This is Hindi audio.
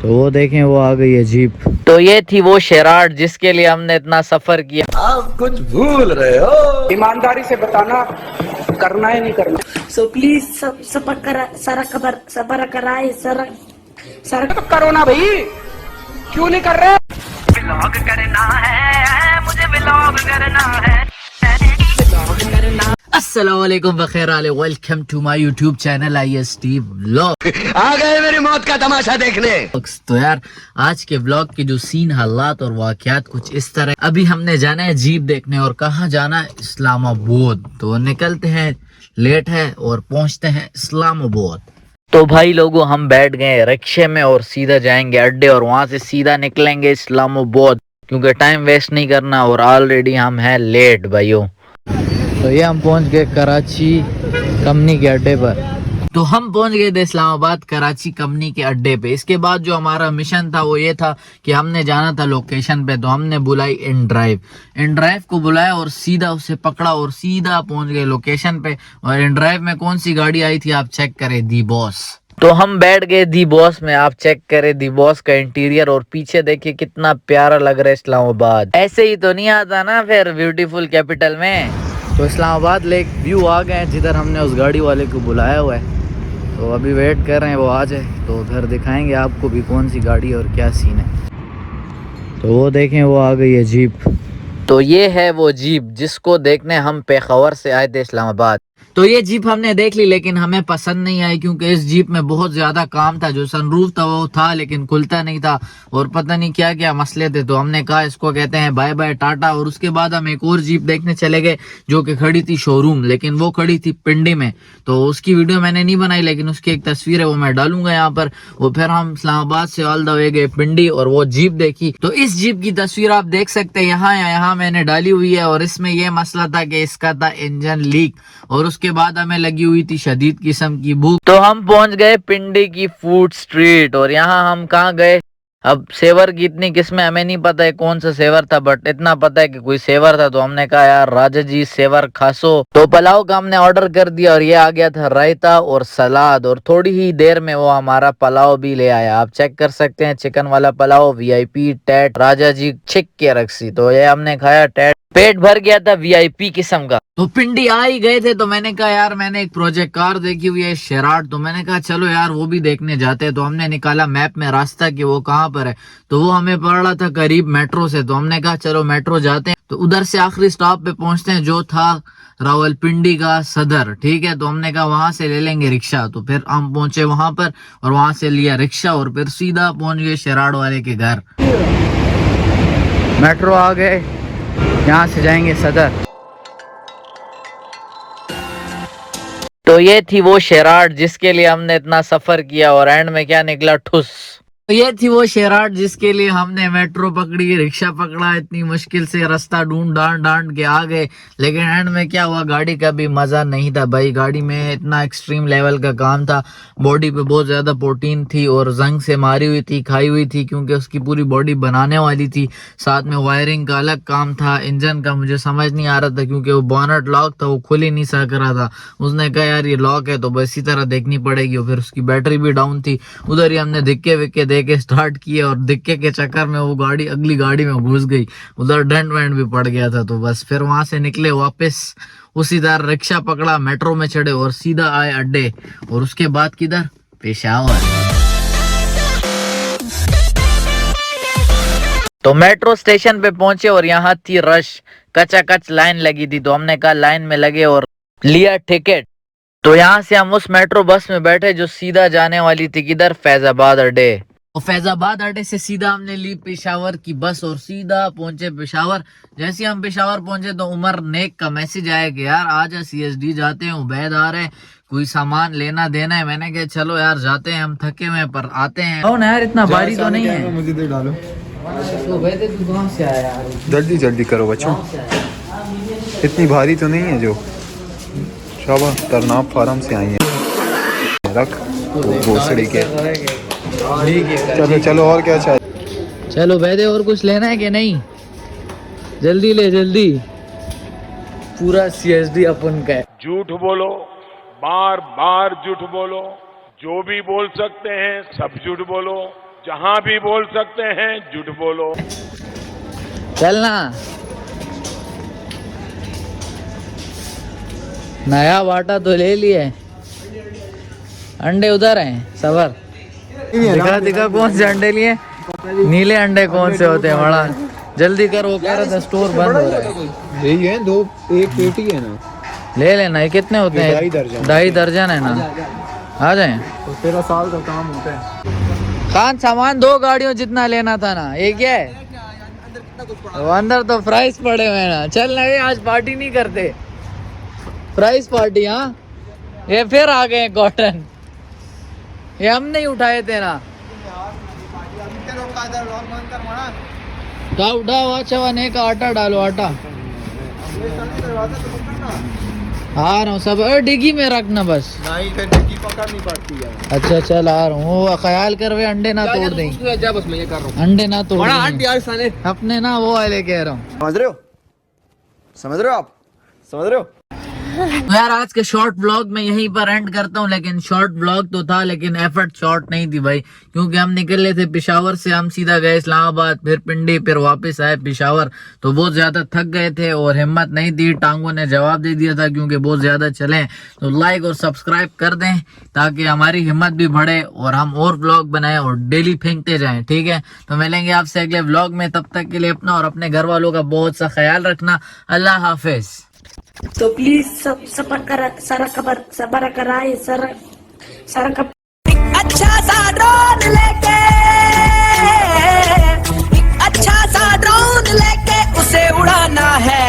तो वो देखें वो आ गई है जीप। तो ये थी वो शेराट जिसके लिए हमने इतना सफर किया। आप कुछ भूल रहे हो। ईमानदारी से बताना करना है नहीं करना। सो प्लीज सबर कराए सर तो करो ना भाई, क्यों नहीं कर रहे? व्लॉग करना है, मुझे व्लॉग करना है। अस्सलाम वालेकुम बखैर आले, welcome to my YouTube channel IST vlog. आ गए मेरी मौत का तमाशा देखने। तो यार आज के व्लॉग के जो सीन हालात और वाकयात कुछ इस तरह। अभी हमने जाना है जीप देखने और कहाँ जाना है, इस्लामाबाद। तो निकलते हैं, लेट है और पहुंचते हैं इस्लामाबाद। तो भाई लोगों हम बैठ गए रिक्शे में और सीधा जाएंगे अड्डे और वहां से सीधा निकलेंगे इस्लामाबाद, क्योंकि टाइम वेस्ट नहीं करना और ऑलरेडी हम हैं लेट भाइयों। तो ये हम पहुंच गए कराची कंपनी के अड्डे पर। तो हम पहुंच गए थे इस्लामाबाद कराची कंपनी के अड्डे पे। इसके बाद जो हमारा मिशन था वो ये था कि हमने जाना था लोकेशन पे। तो हमने बुलाई इन ड्राइव को बुलाया और सीधा उसे पकड़ा और सीधा पहुंच गए लोकेशन पे। और इन ड्राइव में कौन सी गाड़ी आई थी आप चेक करें, दी बॉस। तो हम बैठ गए दी बॉस में, आप चेक करें दी बॉस का इंटीरियर और पीछे देखिए कितना प्यारा लग रहा है इस्लामाबाद। ऐसे ही तो नहीं आता ना फिर ब्यूटीफुल कैपिटल में। तो इस्लामाबाद लेक व्यू आ गए हैं जिधर हमने उस गाड़ी वाले को बुलाया हुआ है। तो अभी वेट कर रहे हैं वो आ जाए तो उधर दिखाएंगे आपको भी कौन सी गाड़ी है और क्या सीन है। तो वो देखें वो आ गई है जीप। तो ये है वो जीप जिसको देखने हम पेशावर से आए थे इस्लामाबाद। तो ये जीप हमने देख ली लेकिन हमें पसंद नहीं आई, क्योंकि इस जीप में बहुत ज्यादा काम था। जो सनरूफ था वो था लेकिन खुलता नहीं था और पता नहीं क्या क्या मसले थे। तो हमने कहा इसको कहते हैं बाय बाय टाटा। और उसके बाद हम एक और जीप देखने चले गए जो कि खड़ी थी शोरूम, लेकिन वो खड़ी थी पिंडी में। तो उसकी वीडियो मैंने नहीं बनाई लेकिन उसकी एक तस्वीर है वो मैं डालूंगा यहाँ पर। वो फिर हम इस्लामाबाद से ऑल द वे गए पिंडी और वो जीप देखी। तो इस जीप की तस्वीर आप देख सकते हैं यहाँ मैंने डाली हुई है। और इसमें यह मसला था कि इसका था इंजन लीक और उसके बाद हमें लगी हुई थी शदीद किस्म की भूख। तो हम पहुंच गए पिंडी की फूड स्ट्रीट। और यहाँ हम कहाँ गए, अब सेवर की इतनी किस्में हमें नहीं पता है कौन सा सेवर था, बट इतना पता है कि कोई सेवर था। तो हमने कहा यार राजा जी सेवर खासो। तो पुलाव का हमने ऑर्डर कर दिया और ये आ गया था रायता और सलाद। और थोड़ी ही देर में वो हमारा पुलाव भी ले आया, आप चेक कर सकते हैं। चिकन वाला पुलाव VIP टैट राजा जी छिक के रखसी। तो ये हमने खाया, टैट पेट भर गया था VIP किस्म का। तो पिंडी आ ही गए थे तो मैंने कहा यार मैंने एक प्रोजेक्ट कार देखी हुई है शेराट। तो मैंने कहा चलो यार वो भी देखने जाते हैं। तो हमने निकाला मैप में रास्ता कि वो कहाँ पर है। तो वो हमें पड़ रहा था करीब मेट्रो से। तो हमने कहा चलो मेट्रो जाते हैं। तो उधर से आखिरी स्टॉप पे पहुंचते हैं जो था रावलपिंडी का सदर, ठीक है। तो हमने कहा वहां से ले लेंगे रिक्शा। तो फिर हम पहुंचे वहां पर और वहां से लिया रिक्शा और फिर सीधा पहुंच गए शेराट वाले के घर। मेट्रो आ गए, यहाँ से जाएंगे सदर। तो ये थी वो शेराट जिसके लिए हमने इतना सफर किया और एंड में क्या निकला, ठुस। तो ये थी वो शेराट जिसके लिए हमने मेट्रो पकड़ी, रिक्शा पकड़ा, इतनी मुश्किल से रास्ता ढूंढ डांट के आ गए। लेकिन एंड में क्या हुआ, गाड़ी का भी मजा नहीं था भाई। गाड़ी में इतना एक्सट्रीम लेवल का काम था, बॉडी पे बहुत ज्यादा प्रोटीन थी और जंग से मारी हुई थी, खाई हुई थी, क्योंकि उसकी पूरी बॉडी बनाने वाली थी। साथ में वायरिंग का अलग काम था। इंजन का मुझे समझ नहीं आ रहा था क्योंकि वो बॉनेट लॉक था, वो खुल ही नहीं सक रहा था। उसने कहा यार ये लॉक है तो बस इसी तरह देखनी पड़ेगी। और फिर उसकी बैटरी भी डाउन थी। उधर ही हमने धिक्के विक्के देके स्टार्ट किए और धिक्के के चक्कर में वो गाड़ी अगली गाड़ी में घुस गई। उधर डेंट वेंट भी पड़ गया था। तो बस फिर वहां से निकले वापस, उसी तरह रिक्शा पकड़ा, मेट्रो में चढ़े और सीधा आए अड्डे। और उसके बाद किधर, पेशावर। तो मेट्रो स्टेशन पे पहुंचे और यहाँ थी रश, कचाकच लाइन लगी थी। तो हमने कहा लाइन में लगे और लिया टिकट। तो यहाँ से हम उस मेट्रो बस में बैठे जो सीधा जाने वाली थी किधर, फैजाबाद अड्डे। और फैजाबाद अड्डे से सीधा हमने ली पेशावर की बस और सीधा पहुंचे पेशावर। जैसे हम पेशावर पहुंचे तो उमर नेक का मैसेज आया कि यार आज CSD जाते हैं, उबैद आ रहे हैं, कोई सामान लेना देना है। मैंने कहा चलो यार जाते हैं, हम थके हुए पर आते हैं। ना यार इतना भारी तो नहीं है, मुझे दे डालो। तो वैसे तू कहाँ से आया यार? जल्दी जल्दी करो बच्चों, इतनी भारी तो नहीं है जो। शाबाश, तरनाब फार्म से आई है, रख भोसड़ी के। चलो चलो और क्या चाहिए? चलो वैदे और कुछ लेना है कि नहीं? जल्दी ले जल्दी, पूरा CSD अपन का है। झूठ बोलो, बार बार झूठ बोलो, जो भी बोल सकते हैं सब झूठ बोलो, जहां भी बोल सकते हैं झूठ बोलो। चलना। नया वाटा तो ले लिए, अंडे उधर हैं सबर। दिखा दिखा कौन से अंडे लिए, नीले अंडे कौन से होते हैं, बड़ा जल्दी कर, वो कह रहा था स्टोर बंद हो रहा है। यही है, दो एक पेटी है ना, ले लेना। ये कितने होते हैं? 2.5 दर्जन है ना, आ जाए। तो 13 साल का काम होता है। खान सामान 2 गाड़ियों जितना लेना था ना, एक क्या है वो अंदर तो प्राइस पड़े हुए हैं ना। चल ना, ये आज पार्टी नहीं करते, प्राइस पार्टी। हाँ, ये फिर आ गए कॉटन, ये हम नहीं उठाए थे ना। का उठाओ, अच्छा वने का आटा डालो, आटा आ रहा हूँ सब। डिग्गी में रखना बस। नहीं, डिग्गी पकड़ नहीं पड़ती है। अच्छा चल आ रहा हूँ, वो ख्याल कर वे अंडे ना तोड़ दें, जा बस मैं ये कर रहा हूँ। अंडे ना तोड़ यार अपने ना, वो वाले कह रहा हूँ। समझ रहे हो, समझ रहे हो आप, समझ रहे हो। तो यार आज के शॉर्ट ब्लॉग में यहीं पर एंड करता हूँ, लेकिन शॉर्ट ब्लॉग तो था लेकिन एफर्ट शॉर्ट नहीं थी भाई, क्योंकि हम निकले थे पेशावर से, हम सीधा गए इस्लामाबाद, फिर पिंडी, फिर वापस आए पेशावर। तो बहुत ज्यादा थक गए थे और हिम्मत नहीं थी, टांगों ने जवाब दे दिया था क्योंकि बहुत ज्यादा चले। तो लाइक और सब्सक्राइब कर दें ताकि हमारी हिम्मत भी बढ़े और हम और ब्लॉग बनाए और डेली फेंकते जाएं, ठीक है। तो मिलेंगे आपसे अगले ब्लॉग में, तब तक के लिए अपना और अपने घर वालों का बहुत सा ख्याल रखना। अल्लाह हाफिज। तो प्लीज सबर कराए अच्छा सा ड्रोन लेके, अच्छा सा ड्रोन लेके उसे उड़ाना है।